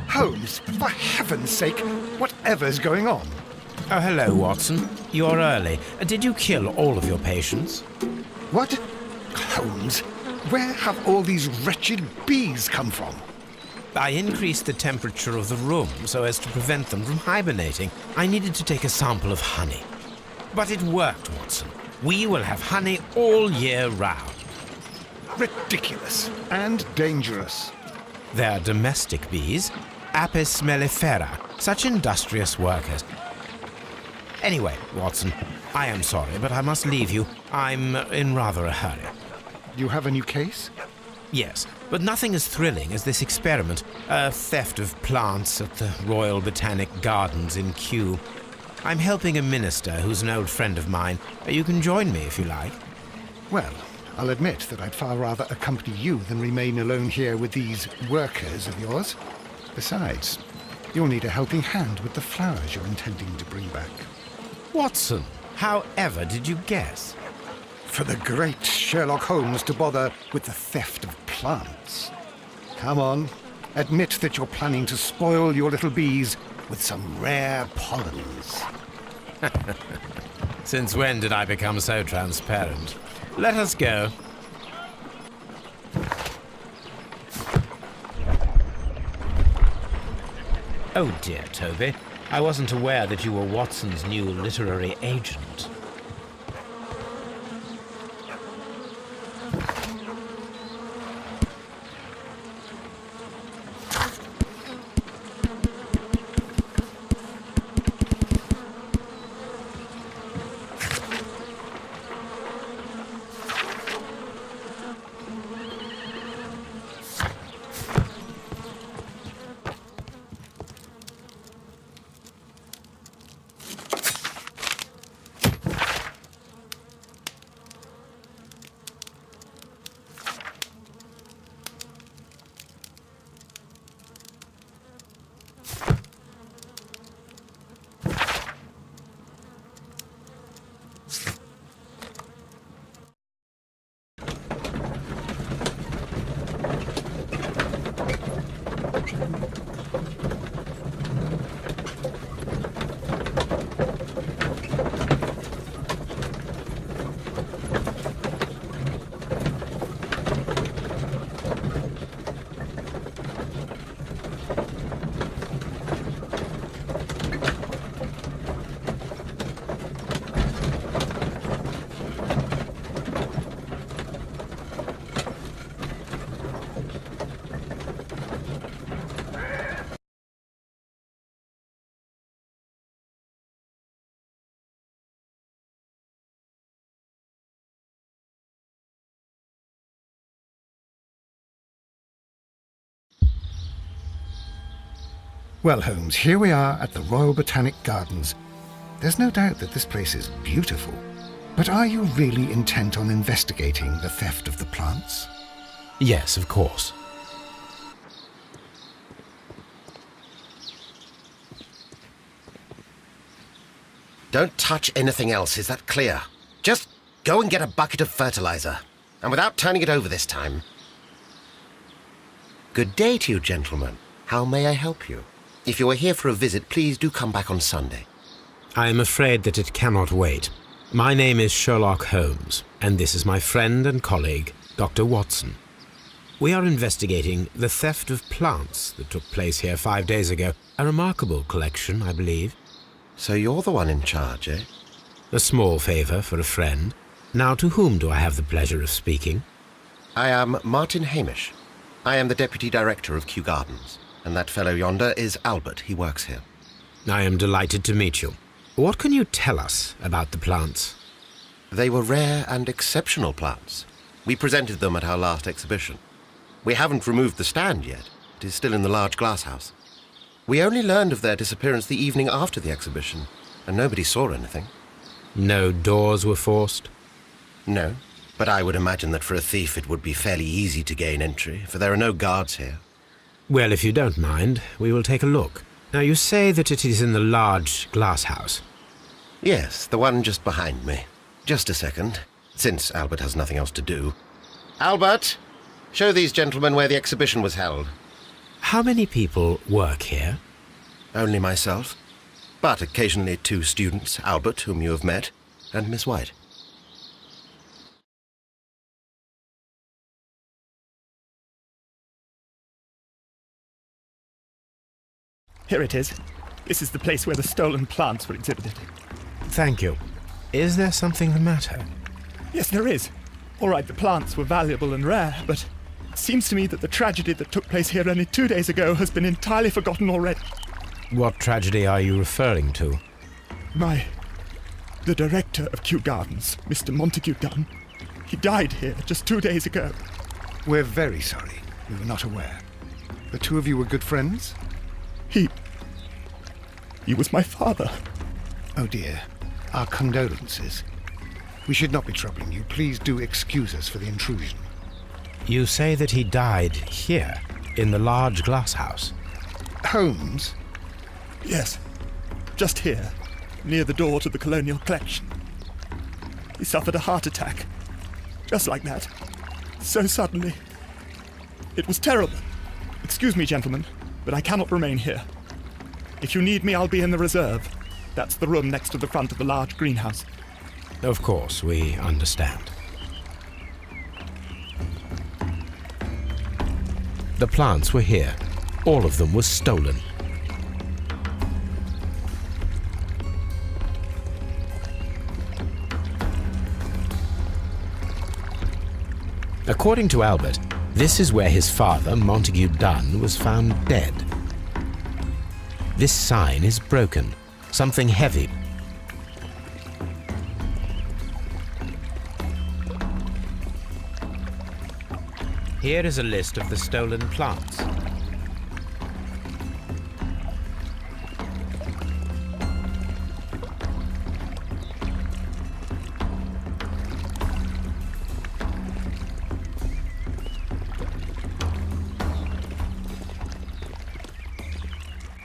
Holmes, for heaven's sake, whatever's going on? Oh, hello, Watson. You're early. Did you kill all of your patients? What? Holmes, where have all these wretched bees come from? I increased the temperature of the room so as to prevent them from hibernating. I needed to take a sample of honey. But it worked, Watson. We will have honey all year round. Ridiculous and dangerous. They're domestic bees, Apis mellifera, such industrious workers. Anyway, Watson, I am sorry, but I must leave you. I'm in rather a hurry. You have a new case? Yes, but nothing as thrilling as this experiment, a theft of plants at the Royal Botanic Gardens in Kew. I'm helping a minister who's an old friend of mine. You can join me if you like. Well, I'll admit that I'd far rather accompany you than remain alone here with these workers of yours. Besides, you'll need a helping hand with the flowers you're intending to bring back. Watson, however did you guess? For the great Sherlock Holmes to bother with the theft of plants. Come on, admit that you're planning to spoil your little bees with some rare pollens. Since when did I become so transparent? Let us go. Oh dear, Toby. I wasn't aware that you were Watson's new literary agent. Well, Holmes, here we are at the Royal Botanic Gardens. There's no doubt that this place is beautiful. But are you really intent on investigating the theft of the plants? Yes, of course. Don't touch anything else, is that clear? Just go and get a bucket of fertilizer. And without turning it over this time. Good day to you, gentlemen. How may I help you? If you are here for a visit, please do come back on Sunday. I am afraid that it cannot wait. My name is Sherlock Holmes, and this is my friend and colleague, Dr. Watson. We are investigating the theft of plants that took place here 5 days ago. A remarkable collection, I believe. So you're the one in charge, eh? A small favour for a friend. Now, to whom do I have the pleasure of speaking? I am Martin Hamish. I am the Deputy Director of Kew Gardens. And that fellow yonder is Albert. He works here. I am delighted to meet you. What can you tell us about the plants? They were rare and exceptional plants. We presented them at our last exhibition. We haven't removed the stand yet. It is still in the large glass house. We only learned of their disappearance the evening after the exhibition, and nobody saw anything. No doors were forced? No, but I would imagine that for a thief it would be fairly easy to gain entry, for there are no guards here. Well, if you don't mind, we will take a look. Now, you say that it is in the large glass house. Yes, the one just behind me. Just a second, since Albert has nothing else to do. Albert! Show these gentlemen where the exhibition was held. How many people work here? Only myself, but occasionally 2 students, Albert, whom you have met, and Miss White. Here it is. This is the place where the stolen plants were exhibited. Thank you. Is there something the matter? Yes, there is. All right, the plants were valuable and rare, but it seems to me that the tragedy that took place here only 2 days ago has been entirely forgotten already. What tragedy are you referring to? The director of Kew Gardens, Mr. Montague Dunn, he died here just 2 days ago. We're very sorry. We were not aware. The two of you were good friends? He was my father. Oh dear. Our condolences. We should not be troubling you. Please do excuse us for the intrusion. You say that he died here, in the large glass house. Holmes? Yes, just here, near the door to the Colonial Collection. He suffered a heart attack, just like that, so suddenly. It was terrible. Excuse me, gentlemen, but I cannot remain here. If you need me, I'll be in the reserve. That's the room next to the front of the large greenhouse. Of course, we understand. The plants were here. All of them were stolen. According to Albert, this is where his father, Montague Dunn, was found dead. This sign is broken. Something heavy. Here is a list of the stolen plants.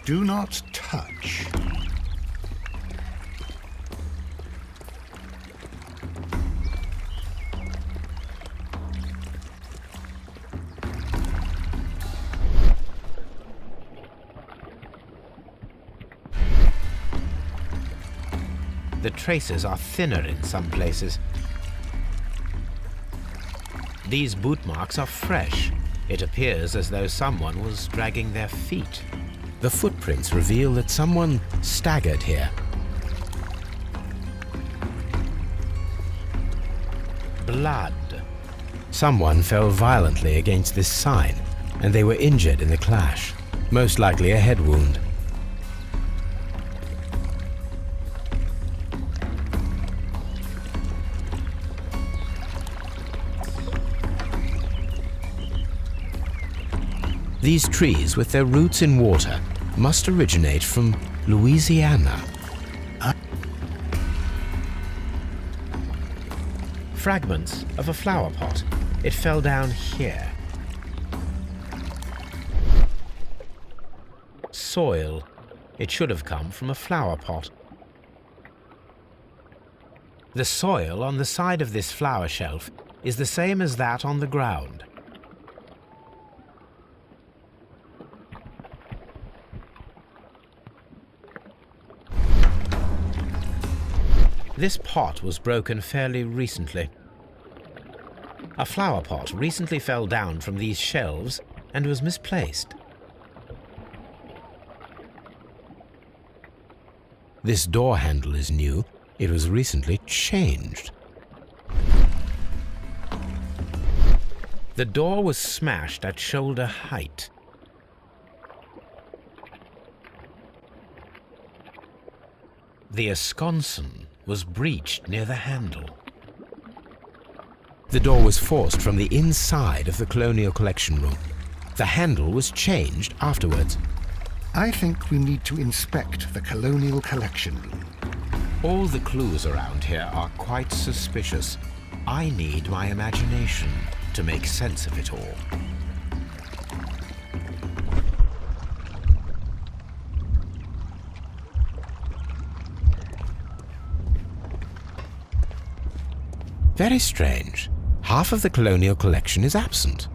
Do not touch. The traces are thinner in some places. These boot marks are fresh. It appears as though someone was dragging their feet. The footprints reveal that someone staggered here. Blood. Someone fell violently against this sign, and they were injured in the clash, most likely a head wound. These trees, with their roots in water, must originate from Louisiana. Fragments of a flower pot. It fell down here. Soil. It should have come from a flower pot. The soil on the side of this flower shelf is the same as that on the ground. This pot was broken fairly recently. A flower pot recently fell down from these shelves and was misplaced. This door handle is new. It was recently changed. The door was smashed at shoulder height. The esconsson was breached near the handle. The door was forced from the inside of the Colonial Collection room. The handle was changed afterwards. I think we need to inspect the Colonial Collection room. All the clues around here are quite suspicious. I need my imagination to make sense of it all. Very strange. Half of the Colonial Collection is absent.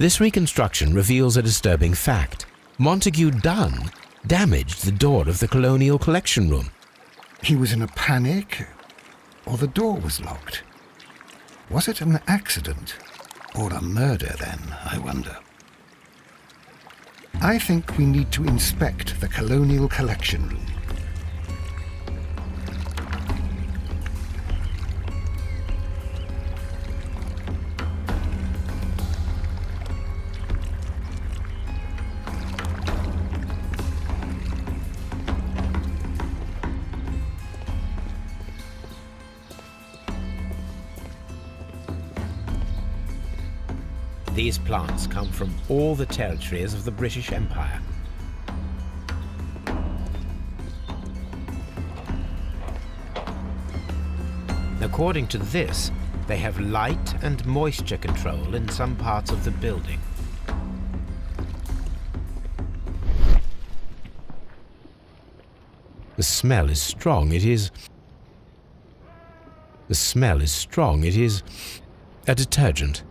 This reconstruction reveals a disturbing fact. Montague Dunn damaged the door of the Colonial Collection Room. He was in a panic, or the door was locked. Was it an accident or a murder then, I wonder? I think we need to inspect the Colonial Collection Room. These plants come from all the territories of the British Empire. According to this, they have light and moisture control in some parts of the building. The smell is strong. It is a detergent.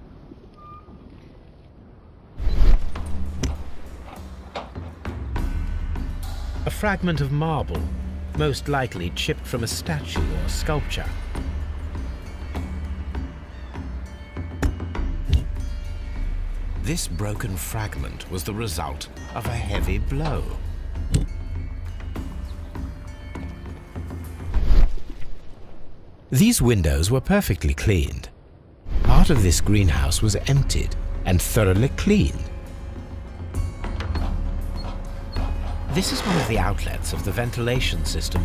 A fragment of marble, most likely chipped from a statue or sculpture. This broken fragment was the result of a heavy blow. These windows were perfectly cleaned. Part of this greenhouse was emptied and thoroughly cleaned. This is one of the outlets of the ventilation system.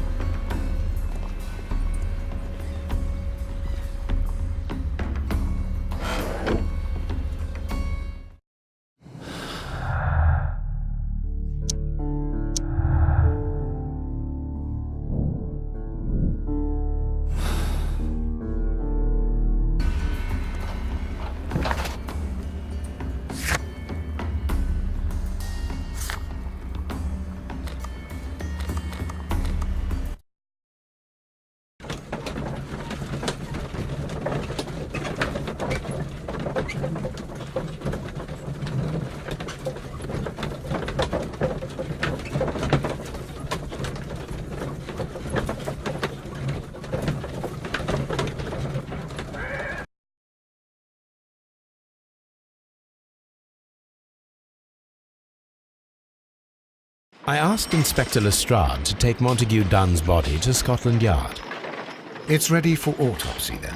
I asked Inspector Lestrade to take Montague Dunn's body to Scotland Yard. It's ready for autopsy then.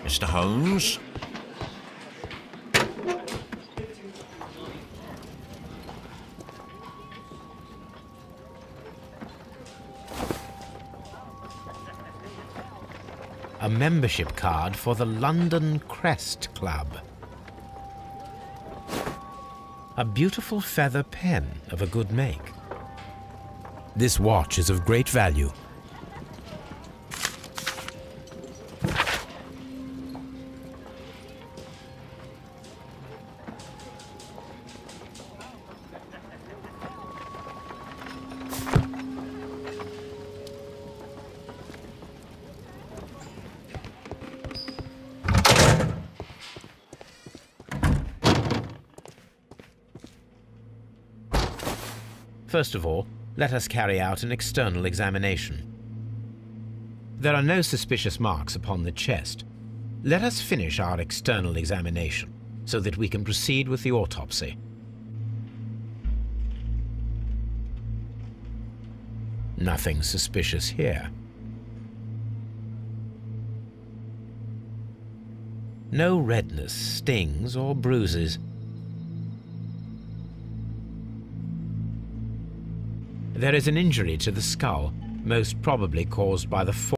Mr. Holmes? A membership card for the London Crest Club. A beautiful feather pen of a good make. This watch is of great value. First of all, let us carry out an external examination. There are no suspicious marks upon the chest. Let us finish our external examination so that we can proceed with the autopsy. Nothing suspicious here. No redness, stings, or bruises. There is an injury to the skull, most probably caused by the fall.